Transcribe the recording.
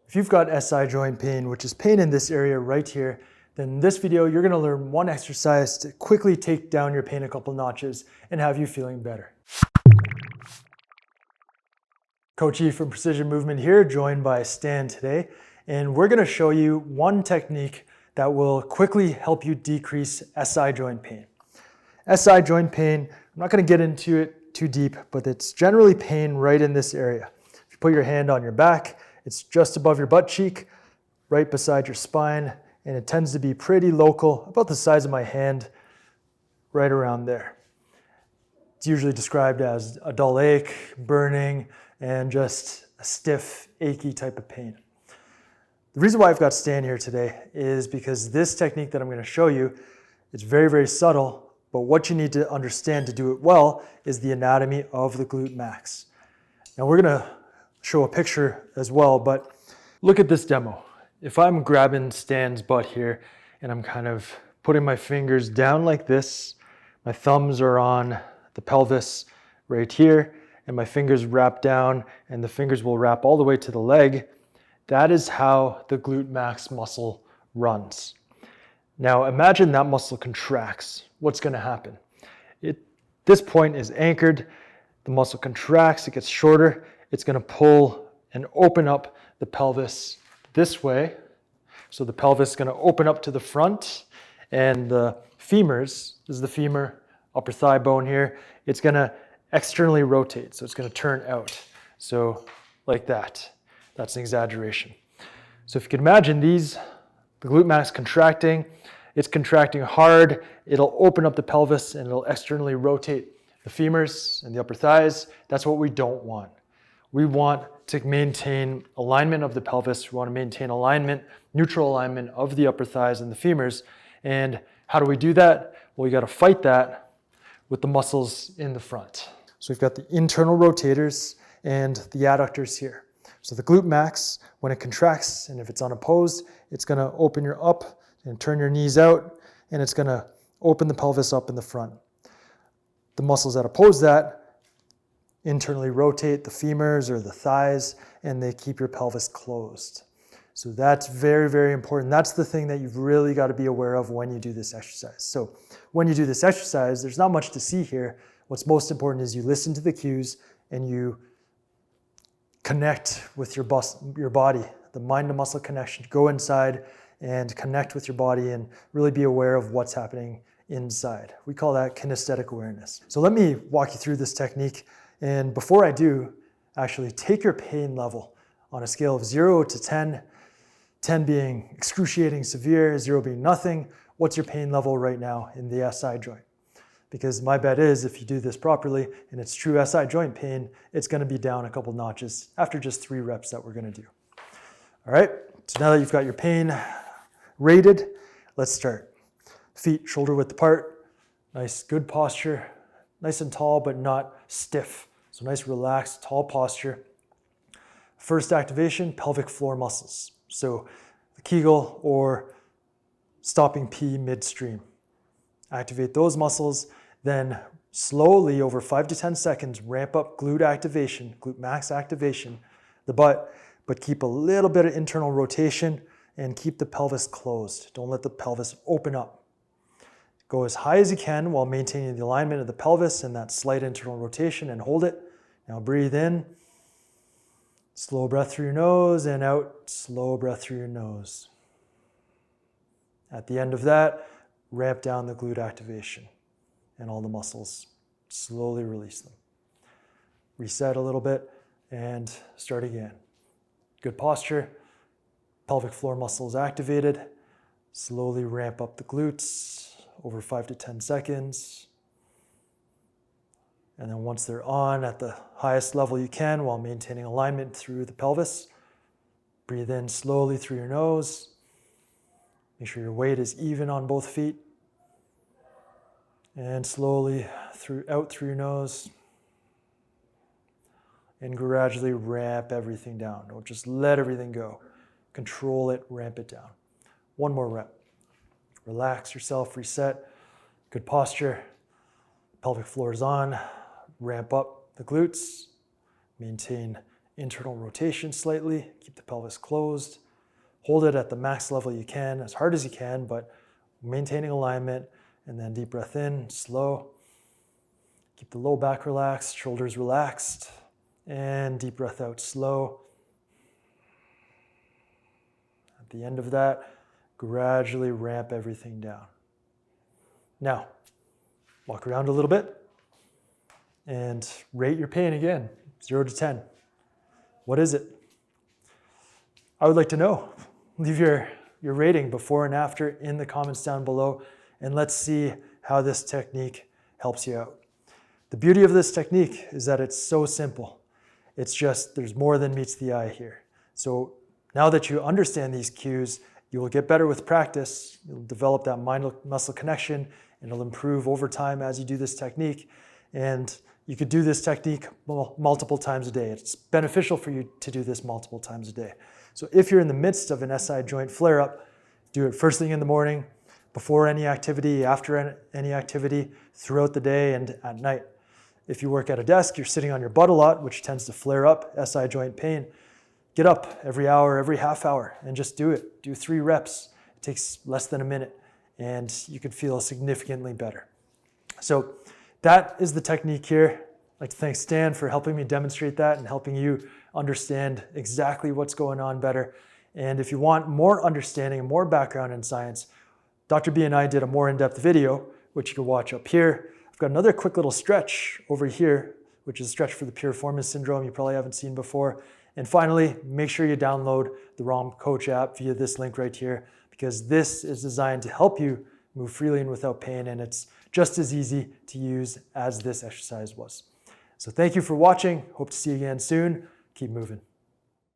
If you've got SI joint pain, which is pain in this area right here, then in this video, you're gonna learn one exercise to quickly take down your pain a couple notches and have you feeling better. Coach E from Precision Movement here, joined by Stan today, and we're gonna show you one technique that will quickly help you decrease SI joint pain. SI joint pain, I'm not gonna get into it too deep, but it's generally pain right in this area. If you put your hand on your back, it's just above your butt cheek, right beside your spine, and it tends to be pretty local, about the size of my hand, right around there. It's usually described as a dull ache, burning, and just a stiff, achy type of pain. The reason why I've got Stan here today is because this technique that I'm going to show you, it's very, very subtle, but what you need to understand to do it well is the anatomy of the glute max. Now we're going to show a picture as well, but look at this demo. If I'm grabbing Stan's butt here and I'm kind of putting my fingers down like this, my thumbs are on the pelvis right here, and my fingers wrap down, and the fingers will wrap all the way to the leg. That is how the glute max muscle runs. Now imagine that muscle contracts. What's going to happen? This point is anchored. The muscle contracts, it gets shorter. It's going to pull and open up the pelvis this way. So the pelvis is going to open up to the front, and the femurs, this is the femur, upper thigh bone here, it's going to externally rotate. So it's going to turn out. So like that. That's an exaggeration. So if you can imagine the glute max contracting, it's contracting hard, it'll open up the pelvis and it'll externally rotate the femurs and the upper thighs. That's what we don't want. We want to maintain alignment of the pelvis. We want to maintain alignment, neutral alignment of the upper thighs and the femurs. And how do we do that? Well, we got to fight that with the muscles in the front. So we've got the internal rotators and the adductors here. So the glute max, when it contracts and if it's unopposed, it's going to open your up and turn your knees out, and it's going to open the pelvis up in the front. The muscles that oppose that internally rotate the femurs or the thighs, and they keep your pelvis closed. So that's very, very important. That's the thing that you've really got to be aware of when you do this exercise. So when you do this exercise, there's not much to see here. What's most important is you listen to the cues and you connect with your body, the mind to muscle connection. Go inside and connect with your body and really be aware of what's happening inside. We call that kinesthetic awareness. So let me walk you through this technique. And before I do, actually take your pain level on a scale of 0 to 10, 10 being excruciating severe, 0 being nothing. What's your pain level right now in the SI joint? Because my bet is if you do this properly and it's true SI joint pain, it's going to be down a couple notches after just 3 reps that we're going to do. All right, so now that you've got your pain rated, let's start. Feet shoulder width apart, nice good posture, nice and tall but not stiff. So nice relaxed, tall posture. First activation, pelvic floor muscles. So the Kegel or stopping pee midstream. Activate those muscles, then slowly over 5 to 10 seconds, ramp up glute activation, glute max activation, the butt, but keep a little bit of internal rotation and keep the pelvis closed. Don't let the pelvis open up. Go as high as you can while maintaining the alignment of the pelvis and that slight internal rotation, and hold it. Now breathe in, slow breath through your nose, and out, slow breath through your nose. At the end of that, ramp down the glute activation and all the muscles. Slowly release them. Reset a little bit and start again. Good posture. Pelvic floor muscles activated. Slowly ramp up the glutes over 5 to 10 seconds. And then once they're on at the highest level you can while maintaining alignment through the pelvis, breathe in slowly through your nose. Make sure your weight is even on both feet. And slowly out through your nose. And gradually ramp everything down. Don't just let everything go. Control it, ramp it down. One more rep. Relax yourself, reset. Good posture. Pelvic floor is on. Ramp up the glutes. Maintain internal rotation slightly, keep the pelvis closed, hold it at the max level you can, as hard as you can, but maintaining alignment, and then deep breath in, slow. Keep the low back relaxed, shoulders relaxed, and deep breath out, slow. At the end of that, gradually ramp everything down. Now, walk around a little bit and rate your pain again, 0 to 10. What is it? I would like to know. Leave your rating before and after in the comments down below, and let's see how this technique helps you out. The beauty of this technique is that it's so simple. It's just, there's more than meets the eye here. So now that you understand these cues, you will get better with practice. You'll develop that mind-muscle connection, and it'll improve over time as you do this technique. And you could do this technique multiple times a day. It's beneficial for you to do this multiple times a day. So if you're in the midst of an SI joint flare-up, do it first thing in the morning, before any activity, after any activity, throughout the day, and at night. If you work at a desk, you're sitting on your butt a lot, which tends to flare up SI joint pain. Get up every hour, every half hour, and just do it. Do 3 reps. It takes less than a minute, and you could feel significantly better. So that is the technique here. I'd like to thank Stan for helping me demonstrate that and helping you understand exactly what's going on better. And if you want more understanding and more background in science, Dr. B and I did a more in-depth video, which you can watch up here. I've got another quick little stretch over here, which is a stretch for the Piriformis syndrome you probably haven't seen before. And finally, make sure you download the ROM Coach app via this link right here, because this is designed to help you move freely and without pain, and it's just as easy to use as this exercise was. So thank you for watching. Hope to see you again soon. Keep moving.